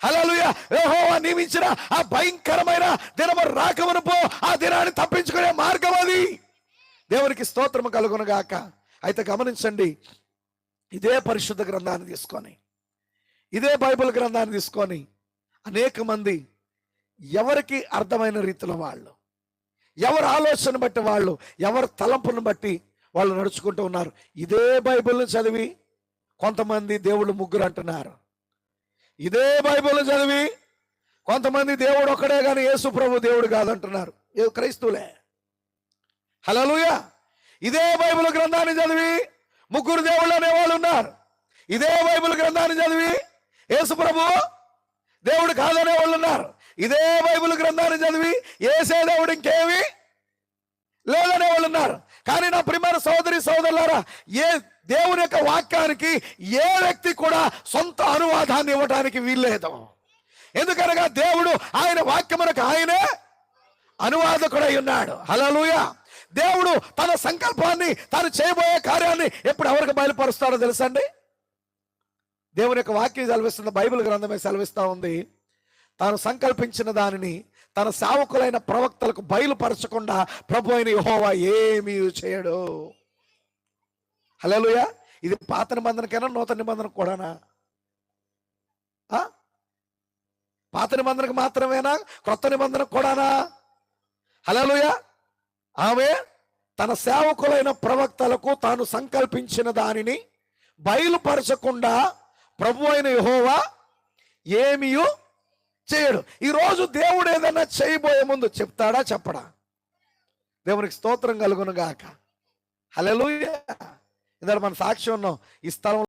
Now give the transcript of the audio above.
హల్లెలూయా. యెహోవా నియమించిన ఆ భయంకరమైన దినము రాకమునుపు ఆ దినాన్ని తప్పించుకునే మార్గం అది. దేవునికి స్తోత్రము కలుగును గాక. అయితే గమనించండి, ఇదే పరిశుద్ధ గ్రంథాన్ని తీసుకొని, ఇదే బైబిల్ గ్రంథాన్ని తీసుకొని అనేక మంది ఎవరికి అర్థమైన రీతిలో వాళ్ళు, ఎవరి ఆలోచన బట్టి వాళ్ళు, ఎవరి తలంపును బట్టి వాళ్ళు నడుచుకుంటూ ఉన్నారు. ఇదే బైబిల్ని చదివి కొంతమంది దేవుళ్ళు ముగ్గురు అంటున్నారు. ఇదే బైబిల్ని చదివి కొంతమంది దేవుడు ఒక్కడే కానీ యేసు ప్రభు దేవుడు కాదంటున్నారు. క్రైస్తవులే. హల్లెలూయా. ఇదే బైబిల్ గ్రంథాన్ని చదివి ముగ్గురు దేవుళ్ళు అనేవాళ్ళు ఉన్నారు. ఇదే బైబిల్ గ్రంథాన్ని చదివి యేసు ప్రభు దేవుడు కాదనే వాళ్ళు ఉన్నారు. ఇదే బైబిల్ గ్రంథాన్ని చదివి యేసే దేవుడు ఇంకేమి లేదనే వాళ్ళు ఉన్నారు. కానీ నా ప్రియమైన సోదరి సోదరులారా, ఏ దేవుని యొక్క వాక్యానికి ఏ వ్యక్తి కూడా సొంత అనువాదాన్ని ఇవ్వడానికి వీల్లేదు. ఎందుకనగా దేవుడు ఆయన వాక్యమునకు ఆయనే అనువాదకుడై ఉన్నాడు. హల్లెలూయా. దేవుడు తన సంకల్పాన్ని, తాను చేయబోయే కార్యాన్ని ఎప్పుడు ఎవరికి బయలుపరుస్తాడో తెలుసండి? దేవుని యొక్క వాక్యం సెలవిస్తుంది, బైబిల్ గ్రంథమే సెలవిస్తూ ఉంది. తాను సంకల్పించిన దానిని తన సేవకులైన ప్రవక్తలకు బయలుపరచకుండా ప్రభు అయిన యెహోవా ఏమీ చేయడు. హల్లెలూయా. ఇది పాత నిబంధనకైనా నూతన నిబంధనకు కూడానా? పాత నిబంధనకు మాత్రమేనా, క్రొత్త నిబంధనకు కూడానా? హల్లెలూయా. ఆమె తన సేవకులైన ప్రవక్తలకు తాను సంకల్పించిన దానిని బయలుపరచకుండా ప్రభు అయిన యెహోవా ఏమీ చేయడు. ఈరోజు దేవుడు ఏదైనా చేయబోయే ముందు చెప్తాడా చెప్పడా? దేవునికి స్తోత్రం కలుగును గాక. హల్లెలూయా. ఇందాక మన సాక్షి ఉన్నాం. ఈ స్థలం